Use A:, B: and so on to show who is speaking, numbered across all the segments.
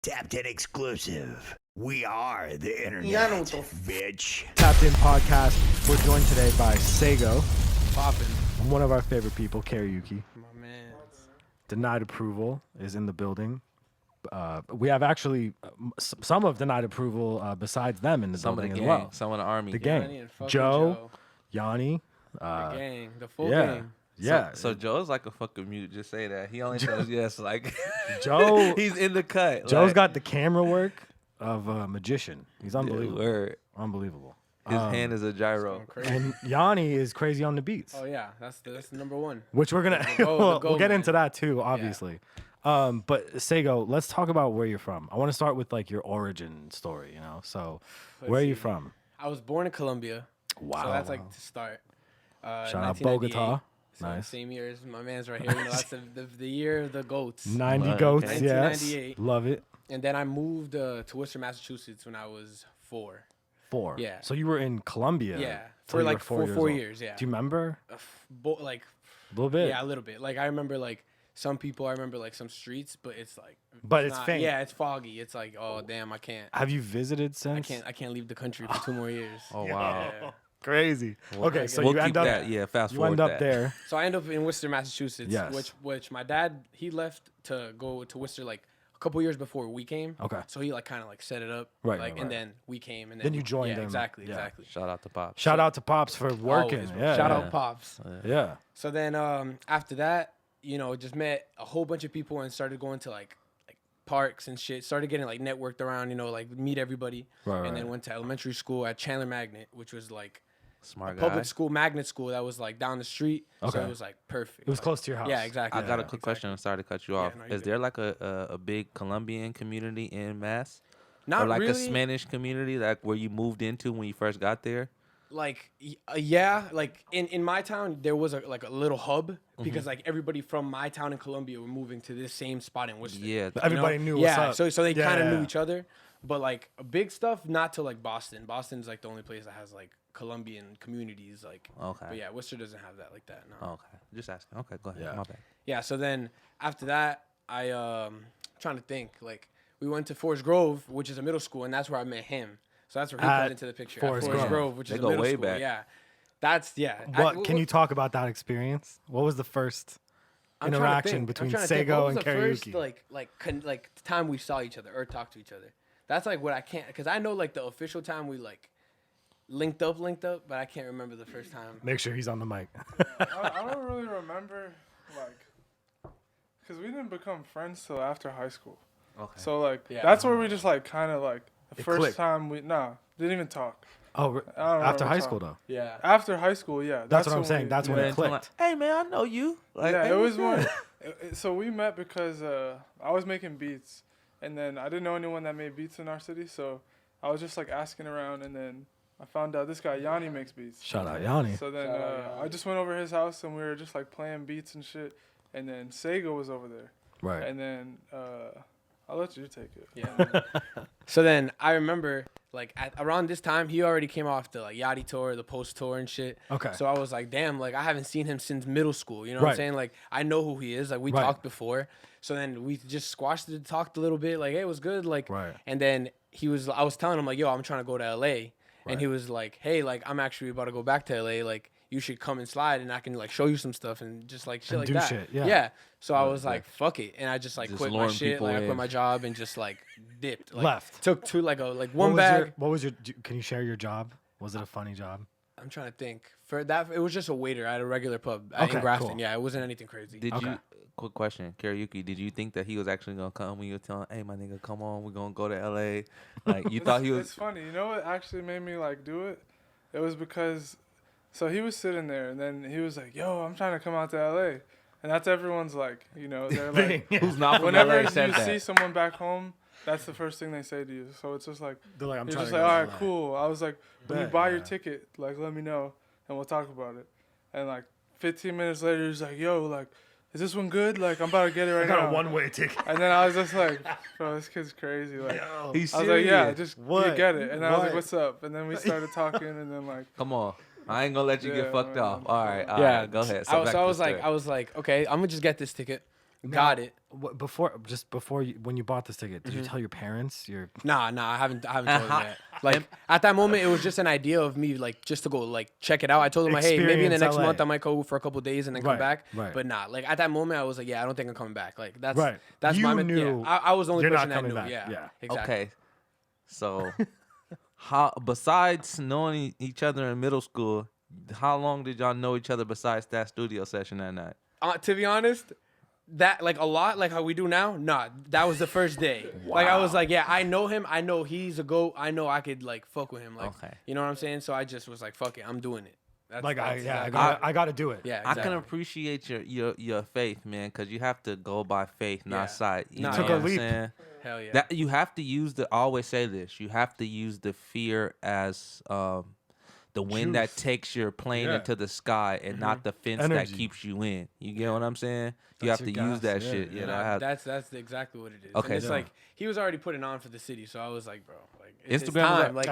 A: Tapped in exclusive. We are the internet, bitch.
B: Tapped In podcast. We're joined today by Saego,
C: Poppin'.
B: one of our favorite people, Kariuki.
C: My man.
B: Denied Approval is in the building. We have actually some of Denied Approval besides them in the
D: Some of
B: building
D: the
B: as
D: gang,
B: well.
D: some of the army.
B: The
C: Yanni
B: gang.
C: and fucking
B: Joe, Yanni.
C: The gang. The full
B: Yeah.
C: gang.
B: Yeah.
D: So Joe's like a fucking mute. Just say that. He only says yes. Like
B: Joe,
D: he's in the cut.
B: Joe's
D: like,
B: got the camera work of a magician. He's unbelievable.
D: Word.
B: Unbelievable.
D: His hand is a gyro.
C: Going crazy.
B: And Yanni is crazy on the beats.
C: Oh yeah, that's number one.
B: Which we're gonna
C: The goal,
B: we'll get
C: man.
B: into that too, obviously. But Saego, let's talk about where you're from. I want to start with like your origin story, you know. So where are you from?
C: I was born in Colombia.
B: Wow.
C: So that's like to start.
B: Shout out
C: 1998.
B: Bogota.
C: So
B: Nice.
C: Same year as my man's right here. You know, that's the year of the goats.
B: 90
D: Okay.
B: goats, yes.
C: 1998.
B: Love it.
C: And then I moved to Worcester, Massachusetts when I was 4.
B: 4.
C: Yeah.
B: So you were in Colombia.
C: Yeah.
B: till
C: For
B: you were
C: like 4
B: old.
C: years. Yeah.
B: Do you remember?
C: Like
B: A little bit.
C: yeah, a little bit. Like I remember like some people. I remember like some streets, but it's like.
B: But it's
C: not,
B: faint.
C: Yeah, it's foggy. It's like, oh damn, I can't.
B: Have you visited since?
C: I can't leave the country for 2 more years.
D: Oh wow.
C: Yeah.
B: Crazy.
D: Well,
B: Okay, so
D: we'll
B: you
D: keep
B: end up
D: that. Yeah, fast
B: you
D: forward
B: end up
D: that.
B: there.
C: So I end up in Worcester, Massachusetts.
B: Yes.
C: Which my dad, he left to go to Worcester like a couple years before we came.
B: Okay.
C: So he like kind of like set it up.
B: Right,
C: Like
B: right,
C: and
B: right.
C: then we came and
B: Then you joined
C: yeah,
B: them.
C: Exactly.
B: Yeah.
C: Exactly.
D: Shout out to Pop.
B: Shout out to Pops for working.
C: Always,
B: Yeah.
C: Shout
B: yeah.
C: out Pops.
B: Yeah.
C: So then after that, you know, just met a whole bunch of people and started going to like parks and shit. Started getting like networked around, you know, like meet everybody.
B: Right,
C: and then
B: right.
C: went to elementary school at Chandler Magnet, which was like
D: Smart guy.
C: public school, magnet school that was like down the street.
B: Okay.
C: So it was like perfect.
B: It was close to your house.
C: Yeah, exactly.
D: I got a quick question. I'm sorry to cut you off.
C: no, you're
D: Is there like a big Colombian community in Mass?
C: Not
D: or like
C: really.
D: a Spanish community, like where you moved into when you first got there?
C: Like yeah, like in my town there was a little hub
B: Mm-hmm.
C: because like everybody from my town in Colombia were moving to this same spot in Worcester.
D: Yeah.
C: you know?
B: Everybody knew what's
C: yeah,
B: up.
C: so they
B: Yeah,
C: kind of
B: yeah.
C: knew each other, but like big stuff not to like Boston. Boston's like the only place that has like Colombian communities like.
D: Okay.
C: But yeah, Worcester doesn't have that like that. No.
D: Okay. Just asking. Okay, go ahead.
B: Yeah.
D: My bad.
C: Yeah, so then after that I trying to think like we went to Forest Grove, which is a middle school, and that's where I met him. So that's where he
B: At
C: comes into the picture.
B: Forest
C: At Forest
B: Grove.
C: Grove, which
D: They
C: is a
D: go
C: middle
D: way
C: school.
D: back.
C: Yeah. That's yeah.
B: What can you talk about that experience? What was the first
C: I'm trying to
B: interaction
C: think.
B: between
C: I'm trying to think.
B: Saego
C: What
B: and
C: was the first,
B: Kariuki?
C: like time we saw each other or talked to each other? That's like what I can't, because I know like the official time we like linked up, but I can't remember the first time.
B: Make sure he's on the mic.
E: I don't really remember, like, because we didn't become friends till after high school.
D: Okay.
E: So, like,
C: Yeah.
E: that's where we just, like, kind of, like, the
B: It
E: first
B: clicked.
E: time didn't even talk.
B: Oh,
E: I don't
B: after
E: remember
B: high
E: talking.
B: school though.
C: Yeah.
E: After high school, yeah.
B: That's what I'm
E: when
B: saying. That's when it
D: Went to, like,
B: clicked.
D: hey man, I know you. Like,
E: Yeah,
D: hey,
E: it was
D: what's
E: when.
D: good?
E: So we met because I was making beats, and then I didn't know anyone that made beats in our city, so I was just, like, asking around, and then I found out this guy, Yanni, makes beats.
B: Shout out Yanni.
E: So then
C: Shout out Yanni.
E: I just went over his house, and we were just, like, playing beats and shit, and then Saego was over there.
B: Right.
E: And then I'll let you take it.
C: Yeah. So then I remember like around this time he already came off the like Yachty tour, the Post tour and shit.
B: Okay.
C: So I was like, damn, like I haven't seen him since middle school. You know what
B: Right.
C: I'm saying? Like I know who he is. Like we
B: Right.
C: talked before. So then we just squashed it, talked a little bit. Like, hey, it was good. Like,
B: Right.
C: and then I was telling him like, yo, I'm trying to go to LA,
B: Right.
C: and he was like, hey, like I'm actually about to go back to LA. Like you should come and slide, and I can like show you some stuff and just like shit
B: And
C: like
B: do
C: that.
B: shit, yeah.
C: Yeah. So I was like, fuck it, and I just like
D: Just
C: quit my
D: luring
C: shit.
D: people
C: Like I
D: in.
C: quit my job and just like dipped. Like,
B: Left.
C: Took two like
B: What
C: one
B: was
C: bag.
B: What was your? Can you share your job? Was it a funny job?
C: I'm trying to think. For that, it was just a waiter at a regular pub
B: Okay,
C: in Grafton.
B: cool.
C: Yeah, it wasn't anything crazy.
D: Did
B: Okay.
D: you? Quick question, Kariuki. Did you think that he was actually gonna come when you were telling, "Hey, my nigga, come on, we're gonna go to LA"? Like you thought he
E: It's
D: was?
E: funny. You know what actually made me like do it? It was because, so he was sitting there, and then he was like, "Yo, I'm trying to come out to LA," and that's everyone's like, you know, they're like,
D: Who's not from
E: whenever
D: LA
E: you
D: said
E: see
D: that?
E: someone back home, that's the first thing they say to you. So it's just like,
B: They're like, I'm
E: you're
B: trying
E: just
B: to
E: like,
B: go
E: all
B: to
E: right,
B: LA.
E: cool. I was like, when you
B: Bet,
E: buy your
B: yeah.
E: ticket, like, let me know, and we'll talk about it. And like 15 minutes later, he's like, yo, like, is this one good? Like, I'm about to get it right
B: I got
E: now.
B: a one-way ticket.
E: And then I was just like, bro, this kid's crazy. Like,
B: Yo.
D: He's
E: I was like, yeah,
D: serious.
E: just
B: What?
E: you get it. And then I was like,
B: What?
E: what's up? And then we started talking, and then like,
D: Come on, I ain't gonna let you get
E: Yeah,
D: fucked
E: man.
D: off. All right,
C: Yeah.
D: go ahead.
C: I was
D: back to the
C: like,
D: story.
C: I was like, okay, I'm gonna just get this ticket. got it.
B: Before when you bought this ticket, did you tell your parents?
C: Nah, I haven't told him yet. Like at that moment, it was just an idea of me, like just to go like check it out. I told him like, hey, maybe in the next month I might go for a couple days and then come back.
B: Right.
C: But nah, like at that moment, I was like, yeah, I don't think I'm coming back. Like that's
B: You
C: my
B: knew
C: I was the only
B: you're
C: person
B: not
C: that
B: coming
C: knew.
B: back.
C: Yeah, exactly.
D: Okay. So, how besides knowing each other in middle school, how long did y'all know each other besides that studio session that night?
C: To be honest, that like a lot, like how we do now. Nah, that was the first day. Like I was like, yeah, I know him. I know he's a goat. I know I could like fuck with him. Like, you know what I'm saying? So I just was like, fuck it, I'm doing it. I
B: got to do it.
C: Yeah, exactly.
D: I can appreciate your faith, man, because you have to go by faith, not sight. You know
B: took
D: what
B: a
D: I'm
B: leap.
D: saying?
C: Hell yeah.
D: That you have to use I always say this. You have to use the fear as the wind that takes your plane into the sky, and not the fence that keeps you in. You get what I'm saying? You have to use that shit.
C: Yeah, that's exactly what it is.
D: Okay,
C: and it's like he was already putting on for the city, so I was like, bro, like it's
D: Instagram
C: time. Like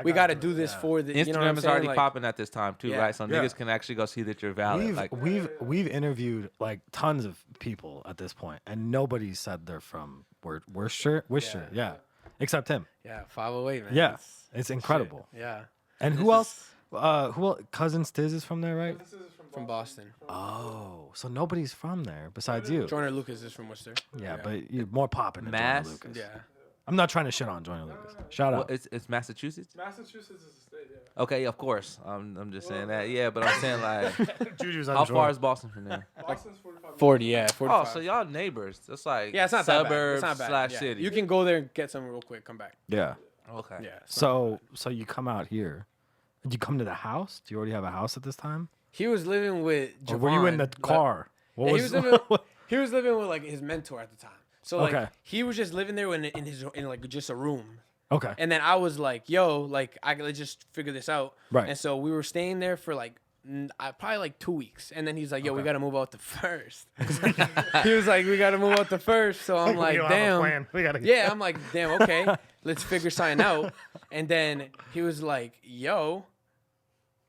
C: we got to do this for the.
D: Instagram
C: you know what I'm
D: is
C: saying?
D: already
C: like,
D: popping at this time too, right? So niggas can actually go see that you're valid.
B: We've interviewed like tons of people at this point, and nobody said they're from Worcester. Yeah, except him.
C: Yeah, 508, man.
B: Yeah, it's incredible.
C: Shit. Yeah.
B: And who else? Who else? Cousin Stiz is from there, right?
C: From Boston.
B: Oh, so nobody's from there besides you.
C: Joyner Lucas is from Worcester.
B: Yeah, but you're more popping than Joyner Lucas.
C: Yeah.
B: I'm not trying to shit on Joyner Lucas. Shout out.
D: It's Massachusetts.
E: Massachusetts is a state. Yeah.
D: Okay, of course. I'm just saying that. Yeah, but I'm saying like,
B: Juju's
D: how far is Boston from there?
E: Boston's 45.
C: 40, yeah, 45.
D: Oh, so y'all neighbors. It's like
C: yeah, it's not
D: suburbs
C: that bad. It's not bad.
D: / city.
C: You can go there and get some real quick, come back.
B: Yeah.
D: Okay.
C: Yeah.
B: So you come out here. Did you come to the house? Do you already have a house at this time?
C: He was living with Javon.
B: Or were you in the car?
C: Yeah, he was living with like his mentor at the time. So like he was just living there in like just a room.
B: Okay.
C: And then I was like, yo, like I gotta just figure this out.
B: Right.
C: And so we were staying there for like probably like 2 weeks. And then he's like, yo, we gotta move out the first. He was like, we gotta move out the first. So I'm like, damn. Yeah, I'm like, damn, okay. Let's figure something out. And then he was like, yo,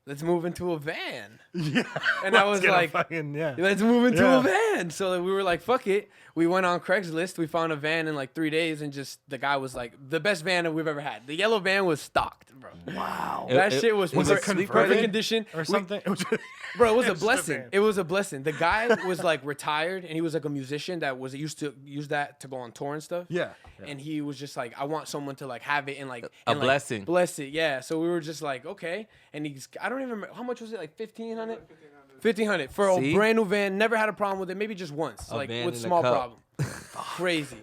C: let's move into a van. Yeah. And I was like, let's move into a van. So we were like, fuck it. We went on Craigslist. We found a van in like 3 days, and just the guy was like, the best van that we've ever had. The yellow van was stocked, bro.
B: Wow.
C: That shit was
B: converted
C: perfect condition.
B: or something?
C: Bro, it was a blessing. It was a blessing. The guy was like retired, and he was like a musician that was used to use that to go on tour and stuff.
B: Yeah.
C: And he was just like, I want someone to like have it and like
D: a blessing.
C: Bless it, yeah. So we were just like, okay. And I don't even remember how much was it, like 1,500. 1,500 for a brand new van. Never had a problem with it. Maybe just once, like with small problem. Crazy.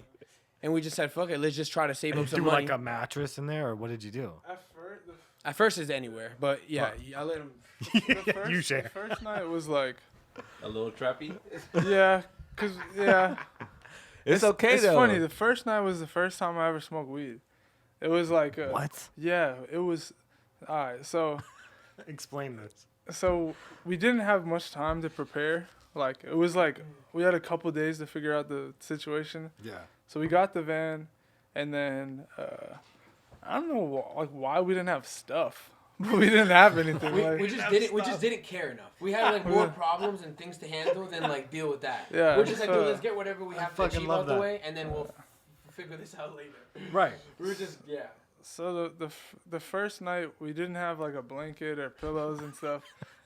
C: And we just said, fuck it, let's just try to save up some money.
B: Like a mattress in there, or what did you do?
C: At first it's anywhere, but yeah, I let him.
E: The first night was like
D: a little trappy.
E: Yeah,
D: it's okay
E: it's
D: though.
E: It's funny. The first night was the first time I ever smoked weed. It was like
B: what?
E: Yeah, it was. All right, so
B: explain this.
E: So we didn't have much time to prepare. Like it was like we had a couple days to figure out the situation.
B: Yeah.
E: So we got the van, and then I don't know why we didn't have stuff, but we didn't have anything.
C: We just didn't care enough. We had like more problems and things to handle than like deal with that.
E: Yeah.
C: We're just like, dude, let's get whatever we have to achieve out the way, and then we'll figure this out later.
B: Right.
C: We were just
E: So the first night we didn't have like a blanket or pillows and stuff,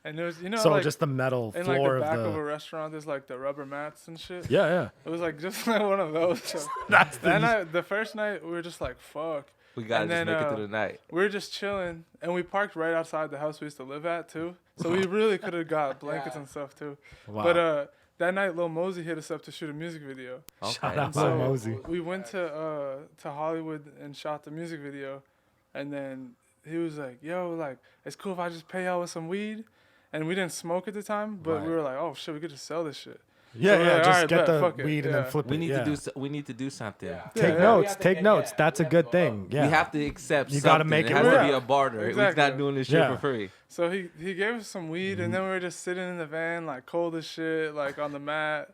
E: and there was
B: so
E: like,
B: just the metal floor
E: in like the back of a restaurant. There's like the rubber mats and shit.
B: Yeah.
E: It was like just like one of those. So the first night we were just like fuck.
D: We gotta just make it through the night.
E: We were just chilling, and we parked right outside the house we used to live at too. So we really could have got blankets and stuff too.
B: Wow.
E: But that night, Lil Mosey hit us up to shoot a music video.
D: Okay.
B: Shout out
E: So
B: Lil Mosey.
E: we went to Hollywood and shot the music video, and then he was like, "Yo, like, it's cool if I just pay y'all with some weed," and we didn't smoke at the time, but we were like, "Oh shit, we could just sell this shit."
B: Yeah,
E: So
B: just
E: right,
B: get
E: bet,
B: the
E: fuck it.
B: weed and then flip
D: We
B: it.
D: need we need to do something.
C: Yeah.
B: Take notes. Take notes. That's a good thing. Yeah.
D: We have to accept.
B: You
D: something.
B: gotta make it
D: has
B: work.
D: to be a barter.
E: Exactly.
D: We're not doing this shit for free.
E: So he gave us some weed, and then we were just sitting in the van, like cold as shit, like on the mat.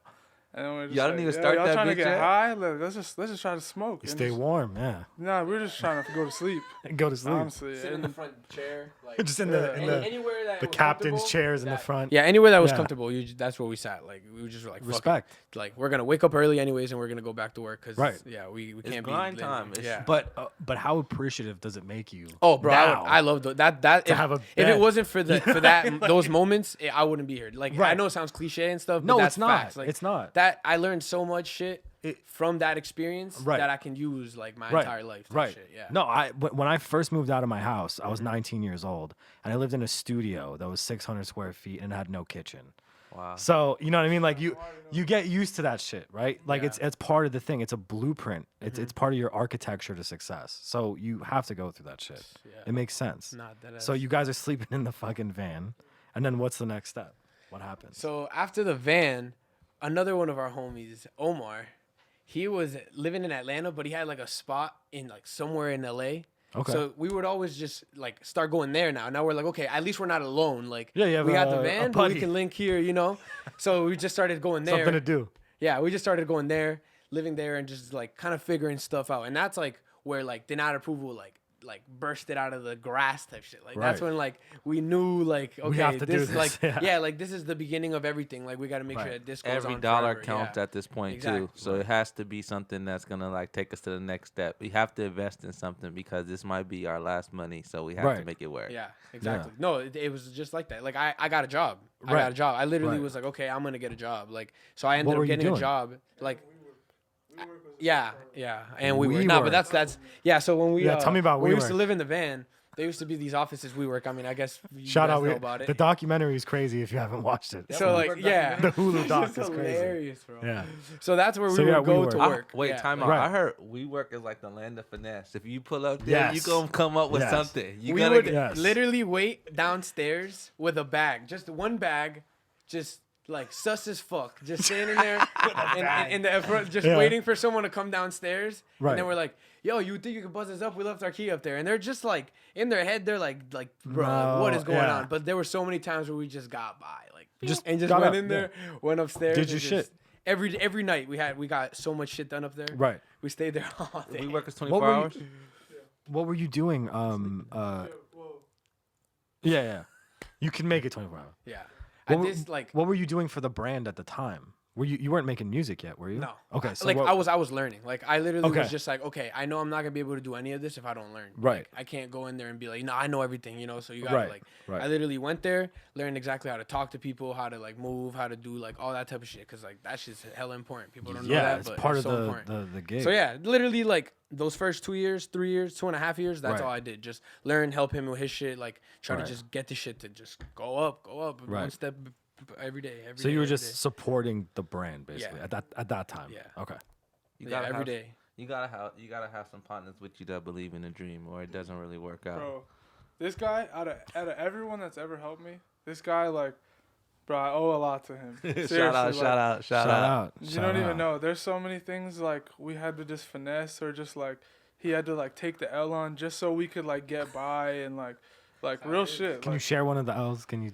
E: And then we're just
D: y'all
E: like,
D: didn't even start
E: y'all
D: that
E: trying to
D: bitch
E: get
D: yet?
E: high? Let's just try to smoke.
B: You stay warm, yeah.
E: Nah, we're just trying to go to sleep.
B: Go to sleep.
E: Honestly.
C: Sit in the front chair. Like,
B: Just in the
C: anywhere that
B: the
C: was
B: captain's
C: comfortable,
B: chairs in the front.
C: Yeah, anywhere that was
B: Yeah.
C: comfortable, that's where we sat. Like we were just like, fuck it.
B: Respect.
C: Like we're gonna wake up early anyways, and we're gonna go back to work because
B: Right.
C: yeah, we
D: It's
C: can't
D: grind
C: be
D: time.
C: Yeah.
B: But how appreciative does it make you?
C: Oh, bro,
B: now
C: I love that.
B: to have a
C: if
B: bed.
C: it wasn't for that those moments, I wouldn't be here. Like
B: Right.
C: I know it sounds cliche and stuff, but
B: No,
C: that's
B: it's not.
C: facts. Like,
B: It's not.
C: That I learned so much shit from that experience
B: Right.
C: that I can use like my
B: Right.
C: entire life.
B: Right.
C: Shit. Yeah.
B: No, when I first moved out of my house, I was 19 years old, and I lived in a studio that was 600 square feet and had no kitchen.
D: Wow.
B: So you know what I mean? Like you get used to that shit, right? Like
C: Yeah.
B: it's part of the thing. It's a blueprint. It's part of your architecture to success. So you have to go through that shit.
C: Yeah.
B: It makes sense.
C: Not that.
B: So you guys are sleeping in the fucking van, and then what's the next step? What happens?
C: So after the van, another one of our homies, Omar, he was living in Atlanta, but he had like a spot in like somewhere in LA.
B: Okay.
C: So we would always just like start going there now. Now we're like, okay, at least we're not alone. Like,
B: Yeah, you have
C: we got the
B: a
C: van, but we
B: buddy.
C: can link here, you know? So we just started going there.
B: Something to do.
C: Yeah, we just started going there, living there, and just like kind of figuring stuff out. And that's like where like denied approval like bursted out of the grass type shit. Like that's
B: Right.
C: when like we knew like okay,
B: have to do
C: this is like
B: this, yeah.
C: like this is the beginning of everything. Like we got to make sure
B: Right.
C: that this goes
D: Every
C: on
D: dollar
C: forever.
D: counts
C: Yeah.
D: at this point
C: Exactly.
D: too. So it has to be something that's gonna like take us to the next step. We have to invest in something because this might be our last money. So we have to
B: Right.
D: make it work.
C: Yeah, exactly. No, it was just like that. Like I got a job. I got a job. I literally
B: Right.
C: was like, okay, I'm gonna get a job. Like so I ended
B: What
C: up
B: were you
C: getting a
B: doing?
C: job. Like yeah, and WeWork. No, but that's yeah. So when we
B: Tell me about
C: when we used
B: WeWork.
C: to live in the van. There used to be these offices WeWork. I mean, I guess you
B: Shout
C: guys
B: out
C: know about it.
B: The documentary is crazy if you haven't watched it.
C: So like yeah,
B: the Hulu doc
C: it's
B: is crazy.
C: hilarious, bro.
B: Yeah.
C: So that's where we
B: So, yeah,
C: would go
B: WeWork.
C: to
B: Ah,
C: work.
D: Wait,
C: Yeah,
D: time
C: like-
D: out.
B: Right.
D: I heard WeWork is like the land of finesse. If you pull up there, you
B: Yes.
D: gonna come up with
B: Yes.
D: something. You
C: We
D: gotta
C: would
D: get,
B: Yes.
C: literally wait downstairs with a bag, just one bag, just like sus as fuck, just standing there in the front, just
B: Yeah.
C: waiting for someone to come downstairs.
B: Right.
C: And then we're like, "Yo, you think you can buzz us up? We left our key up there." And they're just like in their head, they're like, "Bro,
B: No,
C: what is going
B: yeah.
C: on?" But there were so many times where we just got by, like,
B: Just
C: and just
B: got
C: went
B: up,
C: in there, went upstairs,
B: Did
C: and
B: your
C: just-
B: shit.
C: Every night we got so much shit done up there.
B: Right.
C: We stayed there all day.
D: WeWork is
B: What
D: 24
B: were
D: hours.
B: you, what were you doing? Yeah. You can make it 24 hours.
C: Yeah.
B: What,
C: I
B: were-
C: just like
B: what were you doing for the brand at the time? Were you weren't making music yet, were you?
C: no.
B: Okay. So
C: like
B: what,
C: I was learning. Like I literally
B: Okay.
C: was just like, okay, I know I'm not gonna be able to do any of this if I don't learn.
B: Right.
C: Like, I can't go in there and be like, no, I know everything, you know. So you gotta
B: Right,
C: like,
B: right.
C: I literally went there, learned exactly how to talk to people, how to like move, how to do like all that type of shit. Cause like that shit's hella important. People don't know
B: yeah,
C: that,
B: it's
C: but
B: part
C: it's
B: of
C: so important.
B: the gig.
C: So yeah, literally like those first 2 years, 3 years, 2.5 years, that's
B: Right.
C: all I did. Just learn, help him with his shit, like try
B: Right.
C: to just get the shit to just go up, one
B: Right.
C: step every day.
B: So you were
C: every
B: just
C: day.
B: supporting the brand basically
C: Yeah.
B: at that time.
C: Yeah.
B: Okay.
D: You
C: Yeah,
D: gotta
C: every
D: have,
C: day.
D: You gotta have some partners with you that believe in the dream, or it doesn't really work out.
E: Bro, this guy out of everyone that's ever helped me, this guy like, bro, I owe a lot to him. Seriously,
D: shout out,
E: like,
D: shout out, shout out.
E: You don't even know. There's so many things like we had to just finesse or just like he had to like take the L on just so we could like get by and like real shit.
B: Can you
E: like,
B: share one of the L's? Can you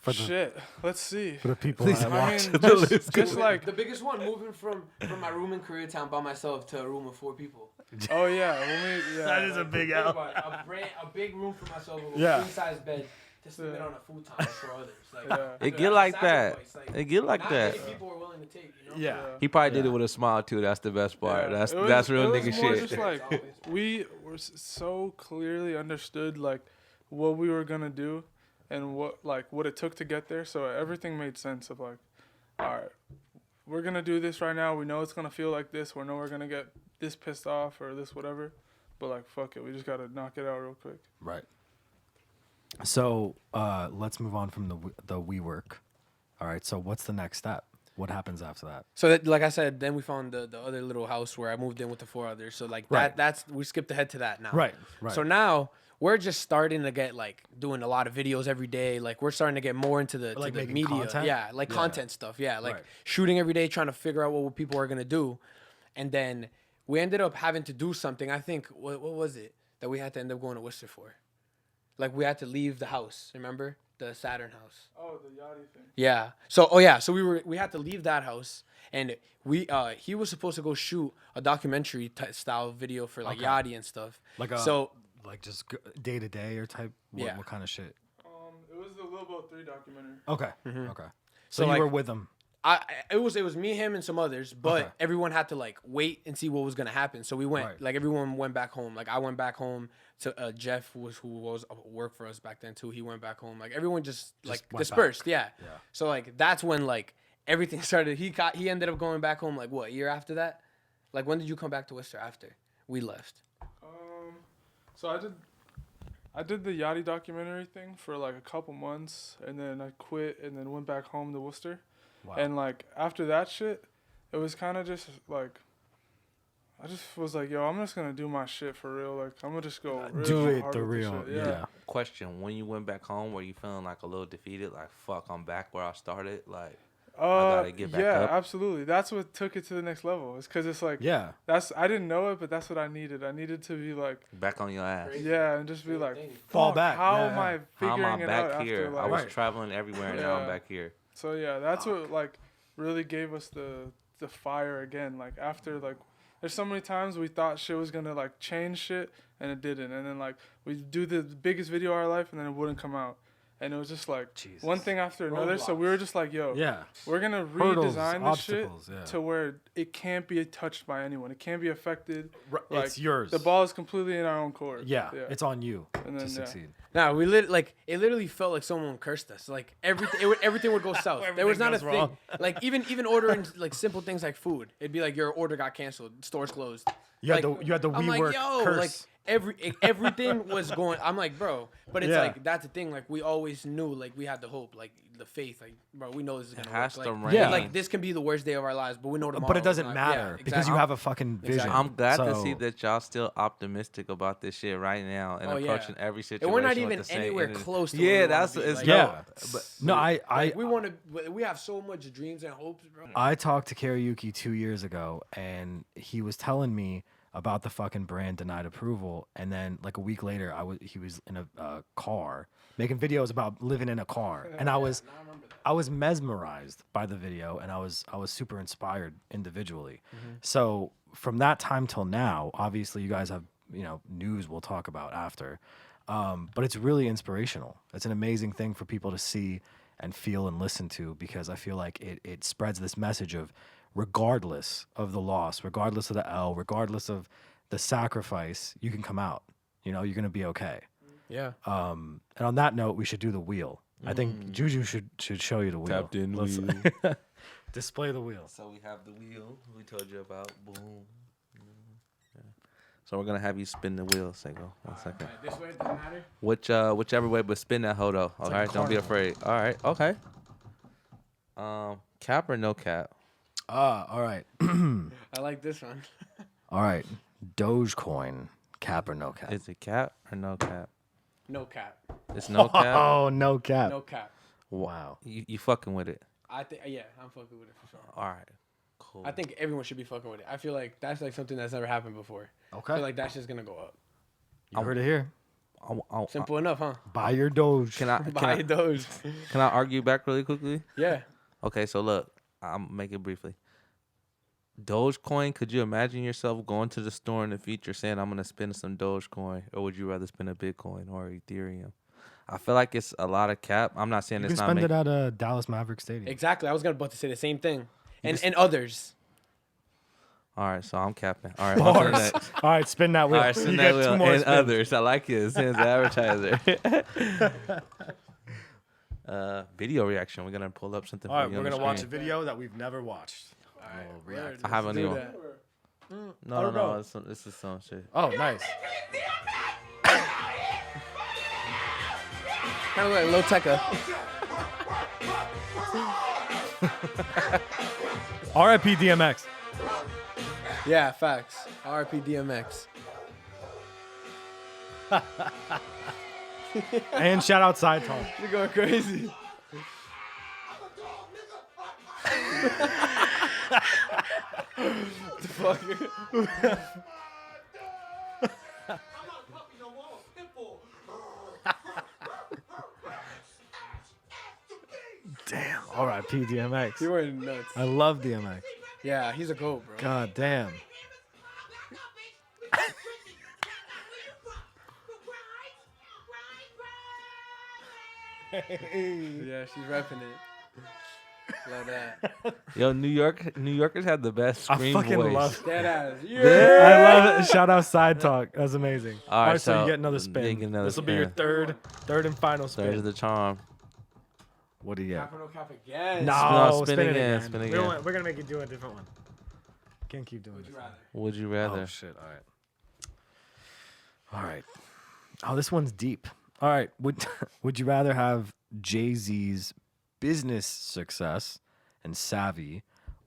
B: for the
E: shit. Let's see.
B: for the people
D: Please,
B: that
E: I
B: watch?
E: mean, just like
C: The biggest one, moving from my room in Koreatown by myself to a room of 4 people.
E: oh yeah, when we yeah.
B: That is a big L.
C: A big room for myself with
B: Yeah.
C: a queen-size bed to sleep on a futon for others. Like,
E: Yeah.
D: It get like that.
C: sacrifice, like,
D: It get like
C: not
D: that.
C: many people are willing to take, you know?
B: Yeah.
D: He probably did
B: Yeah.
D: it with a smile too. That's the best part.
E: Yeah.
D: That's
E: It was-
D: that's real
E: it was
D: nigga
E: more
D: shit.
E: Just like we were so clearly understood like what we were gonna do and what it took to get there. So everything made sense of like, all right, we're gonna do this right now. We know it's gonna feel like this. We know we're gonna get this pissed off or this whatever. But like fuck it, we just gotta knock it out real quick.
B: Right. So let's move on from the WeWork. All right. So what's the next step? What happens after that?
C: So that, like I said, then we found the other little house where I moved in with the 4 others. So like
B: Right.
C: that's we skipped ahead to that now.
B: Right.
C: So now we're just starting to get like doing a lot of videos every day. Like we're starting to get more into the,
B: Like
C: to the
B: making
C: media.
B: content?
C: Yeah, like
B: Yeah.
C: content stuff. Yeah, like
B: Right.
C: shooting every day, trying to figure out what people are gonna do, and then we ended up having to do something. I think what was it that we had to end up going to Worcester for? Like we had to leave the house. Remember the Saturn house?
E: Oh, the Yanni thing.
C: Yeah. So we had to leave that house, and he was supposed to go shoot a documentary style video for like Yachty and stuff.
B: Like just day to day or type. What kind of shit?
E: It was the Lil Boat 3 documentary.
B: Okay.
C: Mm-hmm.
B: Okay. So you were with them.
C: It was me, him, and some others, but everyone had to like wait and see what was gonna happen. So we went, like everyone went back home. Like I went back home to Jeff who was work for us back then too. He went back home. Like everyone just like dispersed. Yeah. So like that's when like everything started. He ended up going back home like what, a year after that? Like when did you come back to Worcester after we left?
E: So I did the Yachty documentary thing for like a couple months, and then I quit and then went back home to Worcester. Wow. And like after that shit, it was kind of just like I just was like, yo, I'm just gonna do my shit for real. Like I'm gonna just go
B: do it
E: hard
B: the
E: with
B: real.
E: Shit. Yeah.
D: Question: when you went back home, were you feeling like a little defeated? Like fuck, I'm back where I started. Like I gotta get back up.
E: Yeah, absolutely. That's what took it to the next level. It's because it's like I didn't know it, but that's what I needed. I needed to be like
D: back on your ass.
E: Yeah, and just be like
B: fall back.
E: How am I figuring
D: how am I back
E: it out
D: here?
E: after, like,
D: I was traveling everywhere, and now I'm back here.
E: So yeah, that's what like really gave us the fire again. Like after like, there's so many times we thought shit was gonna like change shit and it didn't, and then like we do the biggest video of our life and then it wouldn't come out, and it was just like one thing after another. So we were just like, yo, we're gonna redesign this shit to where it can't be touched by anyone. It can't be affected. Like,
B: it's yours.
E: The ball is completely in our own court.
B: Yeah, it's on you to succeed.
C: No, it literally felt like someone cursed us. Like everything would go south. There was not a thing. Like even ordering like simple things like food, it'd be like your order got canceled, stores closed.
B: You had the WeWork curse.
C: Like everything was going. I'm like, bro, but it's like that's the thing. Like we always knew, like we had the hope, like the faith, like bro, we know this is gonna work. Like, like this can be the worst day of our lives, but we know tomorrow.
B: But it doesn't matter because you have a fucking vision.
C: Exactly.
D: I'm glad to see that y'all still optimistic about this shit right now and approaching every situation.
C: And we're not even
D: with the same
C: anywhere
D: energy.
C: close to.
D: Yeah, that's
C: we have so much dreams and hopes, bro.
B: I talked to Kariuki 2 years ago, and he was telling me about the fucking brand Denied Approval, and then like a week later, he was in a car making videos about living in a car, and I was mesmerized by the video, and I was super inspired individually. So from that time till now, obviously you guys have news we'll talk about after, but it's really inspirational. It's an amazing thing for people to see and feel and listen to, because I feel like it spreads this message of, regardless of the loss, regardless of the L, regardless of the sacrifice, you can come out. You're going to be okay.
C: Yeah.
B: And on that note, we should do the wheel. I think Juju should show you the wheel.
D: Tapped in wheel.
B: Display the wheel.
D: So we have the wheel we told you about. Boom. Yeah. So we're gonna have you spin the wheel, Saego. 1 second.
C: Right, this way, it doesn't matter.
D: Whichever way, but spin that hoe though. All right, don't be afraid. All right, okay. Cap or no cap?
B: All right.
C: I like this one.
B: All right. Dogecoin, cap or no cap?
D: Is it cap or no cap?
C: No cap.
D: It's no cap?
B: Oh, no cap.
C: No cap.
B: Wow.
D: You fucking with it?
C: I'm fucking with it for sure.
D: All right, cool.
C: I think everyone should be fucking with it. I feel like that's like something that's never happened before.
B: Okay.
C: I feel like that's just gonna go up.
B: You heard it here.
C: Simple enough, huh?
B: Buy your Doge.
C: Buy your Doge.
D: Can I argue back really quickly?
C: Yeah.
D: Okay, so look, I'll make it briefly. Dogecoin, could you imagine yourself going to the store in the future saying, I'm going to spend some Dogecoin, or would you rather spend a Bitcoin or Ethereum? I feel like it's a lot of cap. I'm not saying
B: you
D: it's
B: can
D: not
B: spend it at Dallas Maverick Stadium.
C: Exactly. I was about to say the same thing. And others.
D: All right, so I'm capping. All right, on to the next.
B: All right, spin that wheel.
D: All right, spin that wheel. And spins. Others. I like it. It's an advertiser. Video reaction. We're going to pull up something.
B: All right, we're going to watch a video that we've never watched.
C: All right,
D: I haven't even. No. This is some shit.
B: Oh, nice.
C: Kind of like Low Tekka.
B: R.I.P. DMX.
C: Yeah, facts. R.I.P. DMX.
B: And shout out Side Talk.
C: You're going crazy. The fuck?
B: R.I.P. DMX.
C: You were nuts.
B: I love DMX.
C: Yeah, he's a GOAT, bro.
B: God damn.
C: Yeah, she's repping it. Love that.
D: Yo, New Yorkers have the best scream
B: I fucking
D: voice.
C: That
B: love
C: ass.
B: I
C: Yeah.
B: love it. Shout out Side Talk. That was amazing. All right, so you get another
D: you
B: spin.
D: get another
B: This will be your
D: spin.
B: third and final spin.
D: There's the charm.
B: What do you get?
C: Cap or no cap again.
B: No,
D: spin
B: spin it
D: again,
B: again.
D: spin
B: We
D: again.
B: we're gonna make you do a different one. Can't keep doing
C: Would
B: this.
C: you rather?
D: Would you rather?
B: Oh shit! All right. Oh, this one's deep. All right. Would you rather have Jay-Z's business success and savvy,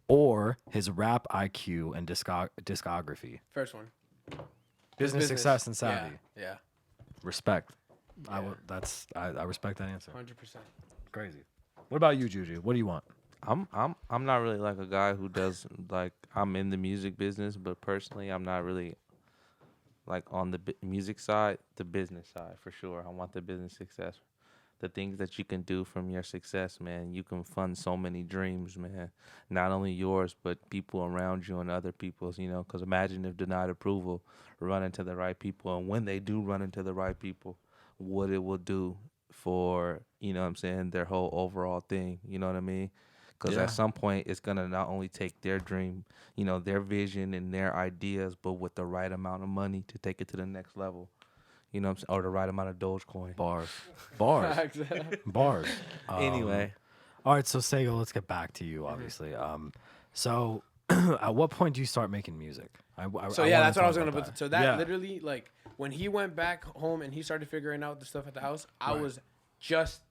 B: or his rap IQ and discography?
C: First one.
B: Business success and
C: Yeah.
B: savvy.
C: Yeah.
B: Respect. I
C: Yeah.
B: I respect that answer.
C: 100%.
B: Crazy. What about you, Juju? What do you want?
D: I'm not really like a guy who does like I'm in the music business, but personally I'm not really like on the music side, the business side for sure. I want the business success. The things that you can do from your success, man. You can fund so many dreams, man. Not only yours, but people around you and other people's, you know, because imagine if Denied Approval run into the right people, and when they do run into the right people, what it will do for, you know what I'm saying, their whole overall thing, you know what I mean? Because
B: Yeah.
D: at some point, it's going to not only take their dream, you know, their vision and their ideas, but with the right amount of money to take it to the next level, you know what I'm saying? Or the right amount of Dogecoin.
B: Bars.
D: Anyway.
B: All right, so Saego, let's get back to you, obviously. So at what point do you start making music?
C: So
B: I
C: yeah,
B: wanna
C: that's what I was
B: talk
C: gonna
B: about
C: put.
B: that.
C: So that
B: Yeah.
C: literally, like, when he went back home and he started figuring out the stuff at the house, I
B: Right.
C: was just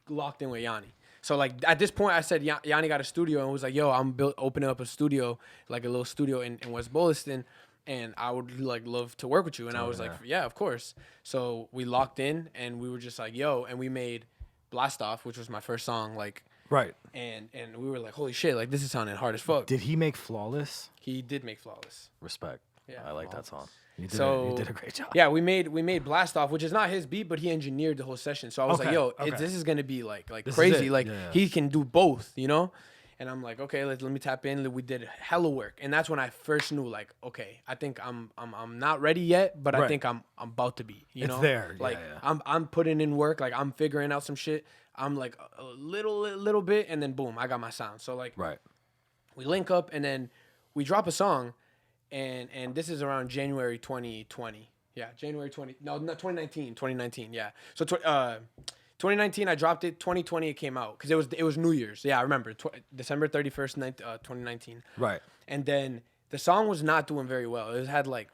C: locked in with Yanni. So like at this point, I said Yanni got a studio and was like, "Yo, I'm opening up a studio, like a little studio in West Boylston, and I would like love to work with you." And I was like, "Yeah, of course." So we locked in and we were just like, "Yo," and we made Blast Off, which was my first song, like.
B: Right.
C: And we were like, holy shit, like this is sounding hard as fuck.
B: Did he make Flawless?
C: He did make Flawless.
B: Respect.
C: Yeah,
B: I like that song. You
C: So-
B: did a great job.
C: Yeah, we made Blast Off, which is not his beat, but he engineered the whole session. So I was like,
B: Okay,
C: yo,
B: okay.
C: this is gonna be like
B: This is
C: crazy.
B: it.
C: Like
B: Yeah.
C: he can do both, you know? And I'm like, okay, let me tap in. We did hella work. And that's when I first knew, like, okay, I think I'm not ready yet, but I
B: Right.
C: think I'm about to be. You
B: It's
C: know?
B: there.
C: Like
B: Yeah.
C: I'm putting in work, like I'm figuring out some shit. I'm like a little bit, and then boom, I got my sound. So like
B: Right.
C: we link up and then we drop a song, and this is around January 2020. Yeah, January 20. No, not 2019. 2019. Yeah. So 2019 I dropped it. 2020 it came out because it was New Year's. Yeah, I remember December 31st, 2019.
B: Right.
C: And then the song was not doing very well. It had like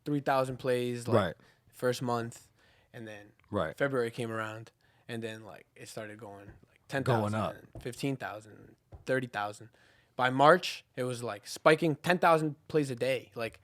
C: 3,000 plays like
B: Right.
C: first month, and then
B: Right.
C: February came around, and then like it started going like 10,000,
B: Going up.
C: 15,000, 30,000. By March, it was like spiking 10,000 plays a day, like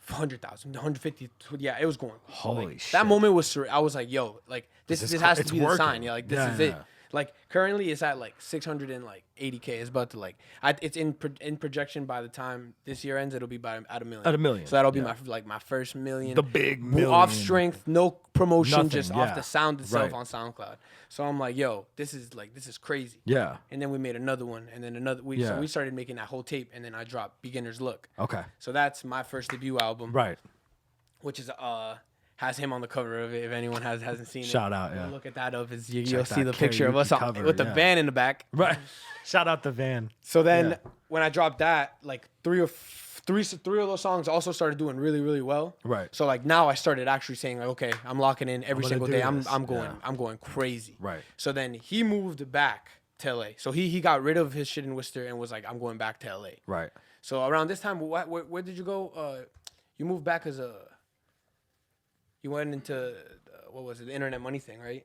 C: 100,000, 150. Yeah, it was going.
B: Holy
C: like,
B: shit.
C: That moment was I was like, yo, like this
B: is
C: has
B: it's
C: to be the
B: working.
C: sign. Yeah, like this
B: Yeah,
C: is it.
B: yeah.
C: Like currently it's at like 680K. It's about to like it's in projection. By the time this year ends, it'll be at $1 million.
B: At $1 million,
C: So that'll be
B: yeah.
C: my first million.
B: The big
C: Off
B: million.
C: strength, no promotion,
B: Nothing,
C: just
B: yeah.
C: off the sound itself
B: Right.
C: on SoundCloud. So I'm like, yo, this is crazy.
B: Yeah.
C: And then we made another one, and then another. So
B: Yeah.
C: we started making that whole tape, and then I dropped Beginner's Look.
B: Okay.
C: So that's my first debut album,
B: Right.
C: which is has him on the cover of it. If anyone hasn't seen it,
B: Shout out,
C: go
B: yeah.
C: look at that up. You'll
B: Check
C: see
B: that
C: the picture of us
B: Kariuki cover,
C: with the
B: yeah.
C: van in the back.
B: Right. Shout out the van.
C: So then
B: Yeah.
C: when I dropped that, like three of those songs also started doing really, really well.
B: Right.
C: So like now I started actually saying like, okay, I'm locking in every
B: gonna
C: single
B: do
C: day.
B: this.
C: I'm going
B: Yeah.
C: I'm going crazy.
B: Right.
C: So then he moved back to LA. So he got rid of his shit in Worcester and was like, I'm going back to LA.
B: Right.
C: So around this time, where did you go? You moved back as you went into what was it, the Internet Money thing, right?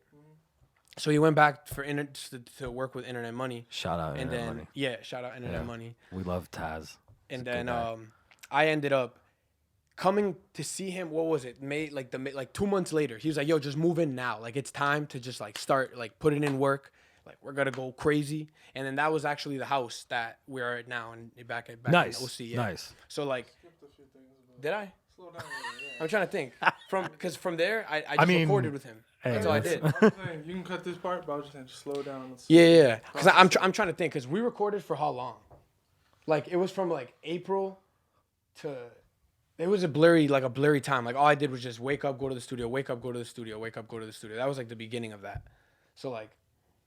C: So you went back for to work with Internet Money.
B: Shout out
C: And
B: Internet
C: then
B: Money.
C: yeah, shout out Internet
B: Yeah.
C: Money.
B: We love Taz.
C: And
B: He's a good
C: then
B: guy.
C: I ended up coming to see him. What was it? Like 2 months later, he was like, "Yo, just move in now. Like it's time to just like start like putting in work. Like we're gonna go crazy." And then that was actually the house that we're at now, and back
B: Nice.
C: in OC. Yeah.
B: Nice.
C: So like, did I? I'm trying to think. Because from there, I just recorded with him.
B: Hey,
C: that's all I did.
E: You can cut this part, but I was just saying, just slow down.
C: Yeah. Because I'm trying to think. Because we recorded for how long? Like, it was from, like, April to... It was a blurry time. Like, all I did was just wake up, go to the studio, wake up, go to the studio, wake up, go to the studio. That was, like, the beginning of that. So, like,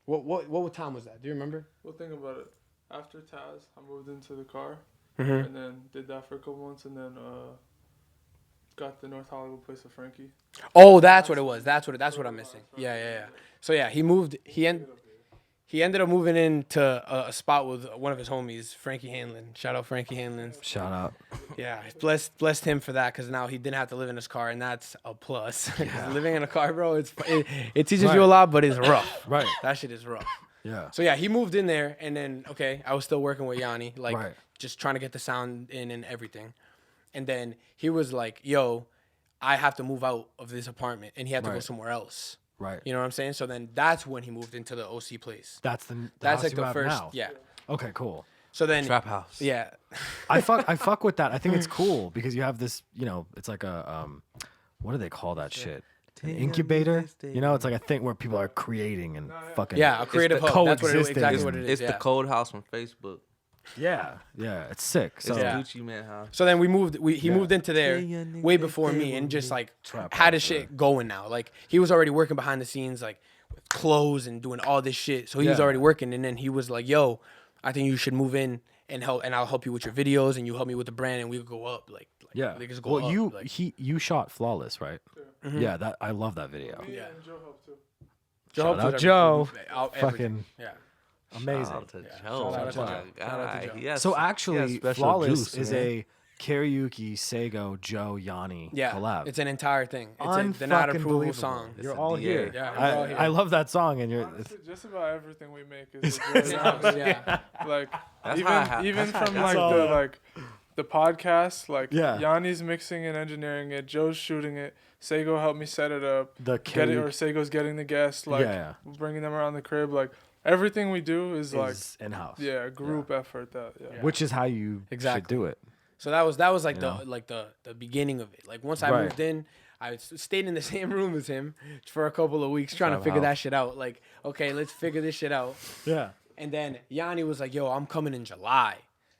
C: what time was that? Do you remember?
E: Well, think about it. After Taz, I moved into the car, and then did that for a couple months, and then got the North Hollywood place with Frankie.
C: Oh, that's what it was. That's what I'm missing. Yeah. So yeah, he moved. He ended up moving into a spot with one of his homies, Frankie Hanlon. Shout out Frankie Hanlon.
B: Shout out.
C: Yeah, blessed him for that because now he didn't have to live in his car, and that's a plus. Living in a car, bro, it teaches you a lot, but it's rough.
B: Right.
C: That shit is rough.
B: Yeah.
C: So yeah, he moved in there, and then I was still working with Yanni, like just trying to get the sound in and everything. And then he was like, "Yo, I have to move out of this apartment," and he had to go somewhere else.
B: Right.
C: You know what I'm saying? So then that's when he moved into the OC place.
B: That's
C: like
B: like
C: the first.
B: Now.
C: Yeah.
B: Okay. Cool.
C: So then
D: Trap house.
C: Yeah.
B: I fuck with that. I think it's cool because you have this. It's like a what do they call that shit? An incubator. It's like a thing where people are creating and fucking.
C: Yeah, a creative hub. That's exactly what it is.
D: It's the code house from Facebook.
B: Yeah, it's sick. So
D: it's Gucci Man house.
C: So then we moved. He moved into there way before me, and just like had his shit going now. Like he was already working behind the scenes, like with clothes and doing all this shit. So he was already working, and then he was like, "Yo, I think you should move in and help, and I'll help you with your videos, and you help me with the brand, and we could go up." Like they just go up. You
B: shot Flawless, right?
E: Yeah.
C: Mm-hmm.
B: Yeah, I love that video.
E: Me and Joe helped too.
B: Shout out Joe.
C: Fucking
B: amazing.
D: Shout out to Joe.
C: Joe.
B: So actually, Flawless
D: juice,
B: is a Kariuki, Saego, Joe, Yanni collab.
C: It's an entire thing. It's a Denied Approval song.
B: You're all here.
C: Yeah, we're all here.
B: I love that song, and you're
E: just about everything we make is like even from the podcast, like Yanni's mixing and engineering it, Joe's shooting it, Saego helped me set it up, Sago's getting the guests, bringing them around the crib, like everything we do is like
B: in-house.
E: Yeah, group effort
B: which is how you should do it.
C: So that was like the beginning of it. Like once I moved in, I stayed in the same room as him for a couple of weeks trying to figure that shit out. Like, okay, let's figure this shit out.
B: Yeah.
C: And then Yanni was like, "Yo, I'm coming in July."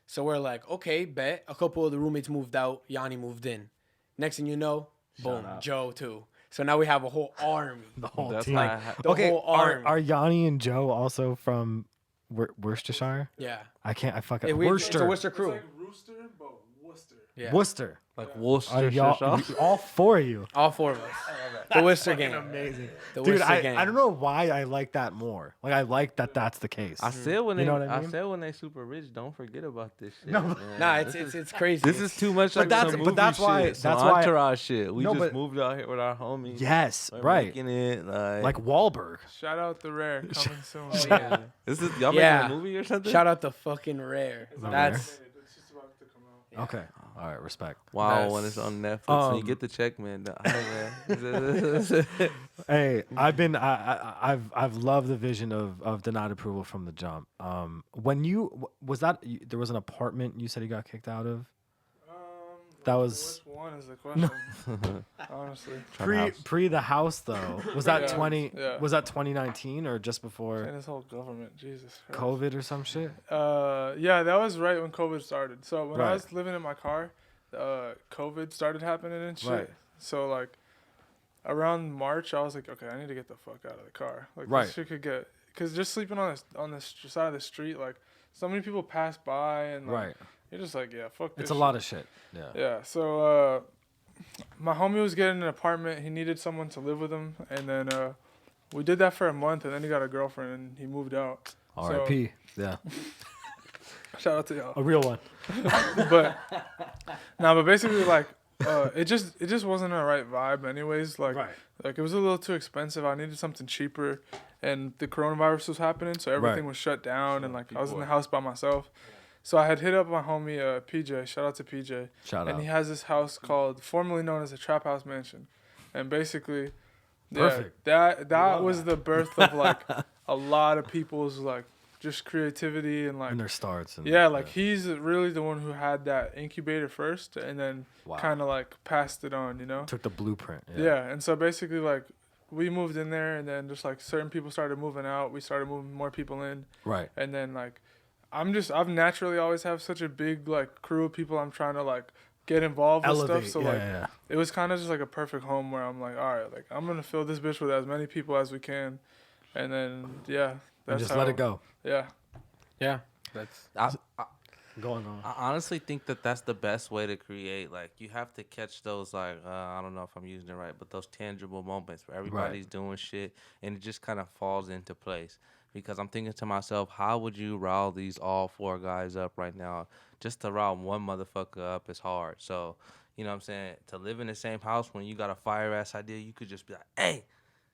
C: So we're like, "Okay, bet." A couple of the roommates moved out. Yanni moved in. Next thing you know, boom, Joe too. So now we have a whole army.
B: The whole team.
C: Whole army.
B: Are Yanni and Joe also from Worcestershire?
C: Yeah.
B: I fucking
C: Worcester. It's a Worcester crew.
E: It's like Rooster, but Worcester.
C: Yeah.
B: Worcester.
D: Like Worcester.
B: All four of you.
C: All four of us. The Worcester gang.
B: Amazing.
C: The
B: Dude,
C: Worcester gang.
B: I don't know why I like that more. Like I like that that's the case.
D: I said when they,
B: know what I mean?
D: I said when they super rich, don't forget about this shit.
B: No,
C: nah, it's crazy.
D: This is too much. Like
B: that's why
D: entourage shit. We just moved out here with our homies.
B: Yes, right.
D: Making it like
B: Wahlberg.
E: Shout out the Rare coming soon.
C: Yeah.
D: This is y'all making a movie or something?
C: Shout out the fucking Rare. That's
E: It's just about to come out.
B: Okay. All right. Respect.
D: Wow, when it's on Netflix, so you get the check, man.
B: Hey, I've loved the vision of Denied Approval from the jump. When there was an apartment you said you got kicked out of? That was
E: which one is the question? Honestly,
B: pre the house though. Was that
E: Yeah.
B: Was that 2019 or just before
E: and this whole government, Jesus Christ.
B: COVID or some shit?
E: Yeah, that was right when COVID started. So when I was living in my car, COVID started happening and shit.
B: Right.
E: So like around March, I was like, okay, I need to get the fuck out of the car. Like this shit could get, cause just sleeping on this side of the street, like so many people pass by and like, you're just like, yeah, fuck this.
B: It's a lot of shit. Yeah.
E: Yeah. So my homie was getting an apartment. He needed someone to live with him, and then we did that for a month, and then he got a girlfriend, and he moved out.
B: R.I.P. Yeah.
E: Shout out to y'all.
B: A real one.
E: But basically like it just wasn't the right vibe anyways. Like it was a little too expensive. I needed something cheaper, and the coronavirus was happening, so everything was shut down, and like I was in the house by myself. So I had hit up my homie PJ. Shout out to PJ.
B: And
E: he has this house formerly known as a Trap House Mansion, and basically,
B: Perfect.
E: that was the birth of like a lot of people's like just creativity and like
B: and their starts. And,
E: he's really the one who had that incubator first, and then kind of like passed it on.
B: Took the blueprint.
E: Yeah, and so basically like we moved in there, and then just like certain people started moving out. We started moving more people in.
B: Right.
E: And then like I've naturally always have such a big like crew of people I'm trying to like get involved with stuff. So it was kind of just like a perfect home where I'm like, all right, like I'm gonna fill this bitch with as many people as we can, and then
B: and just let it go.
E: Yeah.
C: That's
B: going on.
D: I honestly think that that's the best way to create. Like you have to catch those like I don't know if I'm using it right, but those tangible moments where everybody's doing shit and it just kind of falls into place. Because I'm thinking to myself, how would you rile these all 4 guys up right now? Just to rile one motherfucker up is hard. So, you know what I'm saying? To live in the same house when you got a fire-ass idea, you could just be like, hey,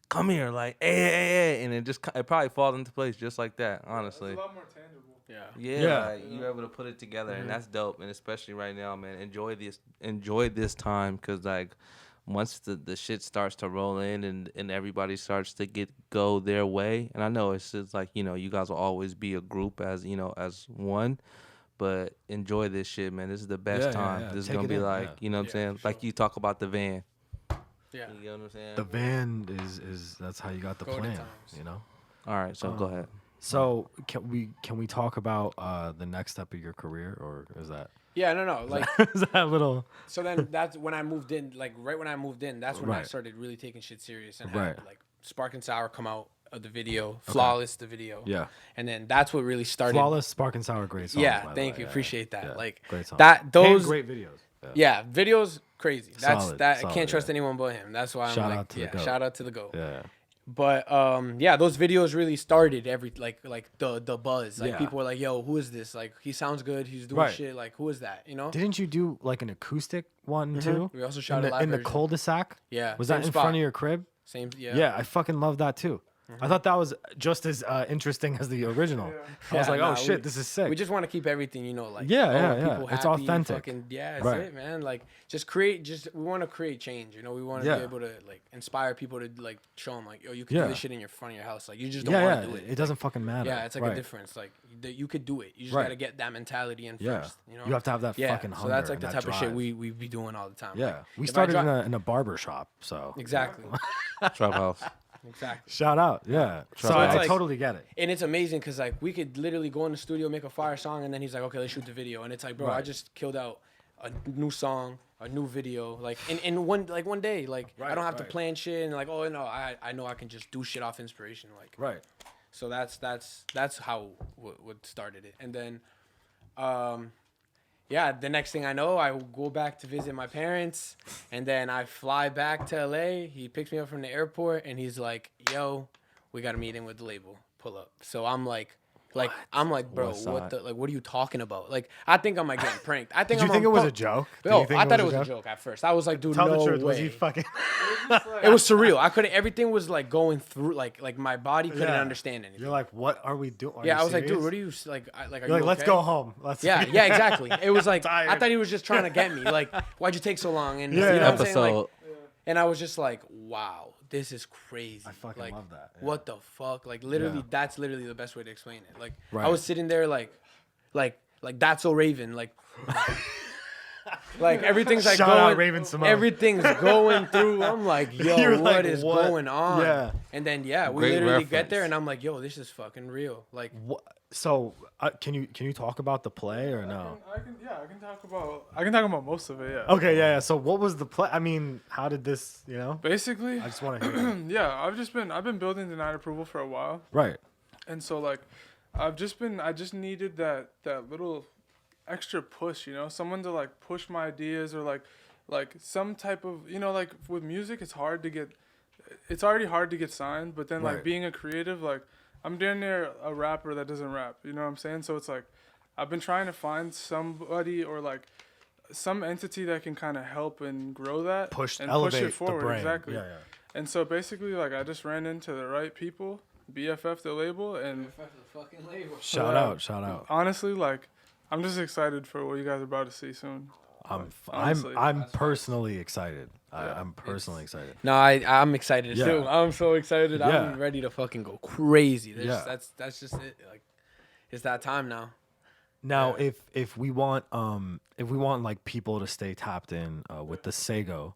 D: come here. Like, hey. And it probably falls into place just like that, honestly.
E: It's a lot more tangible.
D: Yeah. Like, you're able to put it together, and that's dope. And especially right now, man, enjoy this time because, like, once the shit starts to roll in and everybody starts to go their way, and I know it's just like, you know, you guys will always be a group as one, but enjoy this shit, man. This is the best time. This is gonna be like, you know what I'm saying? Sure. Like you talk about the van.
C: Yeah.
D: You know what I'm saying?
B: The van is that's how you got the plan, you know?
D: All right, so go ahead.
B: So can we talk about the next step of your career, or is that?
C: Yeah, no. Like,
B: is that a little?
C: So then that's when I moved in. Like right when I moved in, that's when I started really taking shit serious and had like Spark and Sour come out of the video, Flawless the video.
B: Yeah.
C: And then that's what really started.
B: Flawless, Spark and Sour, great songs.
C: Yeah, thank you, appreciate that.
B: Yeah,
C: like
B: great songs.
C: Those
B: great videos.
C: Yeah, videos crazy. That's
B: solid,
C: I can't trust anyone but him. That's why I'm
B: shout
C: like,
B: out to the GOAT.
C: Shout out to the GOAT.
B: Yeah.
C: But those videos really started the buzz. Like people were like, "Yo, who is this? Like, he sounds good. He's doing shit. Like, who is that? You know?"
B: Didn't you do like an acoustic one too?
C: We also shot
B: in the cul-de-sac.
C: Yeah.
B: Was that in front of your crib?
C: Same. Yeah.
B: Yeah, I fucking love that too. I thought that was just as interesting as the original. I was like, oh shit, this is sick.
C: We just want to keep everything, you know, like
B: people
C: happy,
B: it's authentic.
C: Fucking, that's it, man. Like we want to create change, you know. We want to be able to like inspire people to like show them like, yo, you can do this shit in your front of your house. Like you just don't want to do it.
B: It doesn't fucking matter.
C: Yeah, it's like a difference. Like you could do it. You just gotta get that mentality in first. You know,
B: you have to have that fucking hunger.
C: So that's like the type
B: drive.
C: of shit we be doing all the time.
B: Yeah,
C: like,
B: we started in a barber shop, so
C: exactly.
D: Trap house.
C: Exactly.
B: Shout out, yeah. So I totally get it.
C: And it's amazing because like we could literally go in the studio, make a fire song, and then he's like, okay, let's shoot the video. And it's like, bro, I just killed out a new song, a new video, like in one day. Like I don't have to plan shit and like, oh no, I know I can just do shit off inspiration. Like So that's how what started it. And then the next thing I know, I go back to visit my parents, and then I fly back to LA. He picks me up from the airport, and he's like, yo, we got a meeting with the label. Pull up. So I'm like, bro, what are you talking about? Like, I think I'm like getting pranked. I think
B: Did you think it was a joke?
C: Yo, I thought it was a joke at first. I was like, dude,
B: Tell
C: no
B: the truth.
C: way.
B: Was he fucking?
C: It was surreal. I couldn't. Everything was like going through. Like my body couldn't understand anything.
B: You're like, what are we doing?
C: I was like, dude, what are you like? Are
B: You're
C: you
B: like,
C: okay?
B: let's go home.
C: Yeah, exactly. It was like I thought he was just trying to get me. Like, why'd you take so long? And you know what I'm saying? Like, and I was just like, wow, this is crazy.
B: I fucking love that. Yeah.
C: What the fuck? Like, literally, that's literally the best way to explain it. Like, I was sitting there like that's so Raven. Like everything's like
B: Shout
C: going.
B: out Raven Simone.
C: Everything's going through. I'm like, yo, what is going on?
B: Yeah.
C: And then we literally get there, and I'm like, yo, this is fucking real. Like,
B: what? So can you talk about the play or no?
E: I can talk about most of it. Yeah.
B: Okay. Yeah. So what was the play? I mean, how did this? You know.
E: Basically,
B: I just want to hear.
E: I've been building Denied Approval for a while.
B: Right.
E: And so like, I just needed that little extra push, you know, someone to like push my ideas or like some type of, you know, like with music, it's already hard to get signed, but then like being a creative, like I'm damn near a rapper that doesn't rap, you know what I'm saying? So it's like, I've been trying to find somebody or like some entity that can kind of help and grow that
B: push
E: it forward.
B: The brand.
E: Exactly.
B: Yeah.
E: And so basically like I just ran into the right people, BFF the label, and
C: BFF the fucking label.
B: Shout out.
E: Honestly, like I'm just excited for what you guys are about to see soon.
B: I'm personally excited. I'm personally excited.
C: No, I'm excited too. I'm so excited.
B: Yeah.
C: I'm ready to fucking go crazy. That's just it. Like, it's that time now.
B: Now, if we want like people to stay tapped in with the Saego,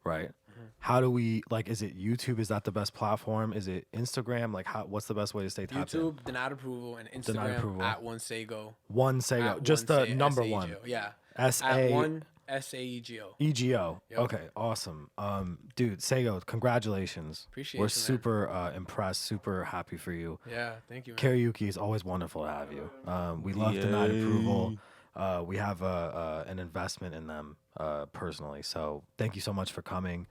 B: right? How do we like? Is it YouTube? Is that the best platform? Is it Instagram? Like, what's the best way to stay tapped in?
C: YouTube, Denied Approval, and Instagram at one Saego.
B: One Saego, just the number one.
C: Yeah.
B: S-A-E-G-O.
C: Yep.
B: Okay, awesome. Dude, Saego, congratulations.
C: Appreciate
B: We're
C: you,
B: super impressed, super happy for you.
C: Yeah, thank you, man.
B: Kariuki is always wonderful to have you. We love Denied Approval. We have an investment in them personally. So thank you so much for coming.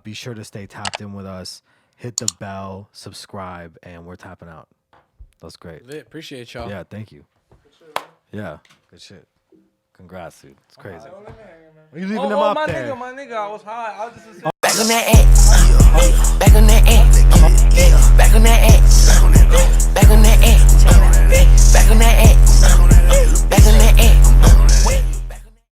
B: Be sure to stay tapped in with us. Hit the bell, subscribe, and we're tapping out. That's great.
C: Lit. Appreciate y'all.
B: Yeah, thank you. Yeah, good shit. Congrats, dude. It's crazy. You leaving them up there?
D: My nigga, I was high. I was just
A: Back on that X. Back on that X. Back on that X.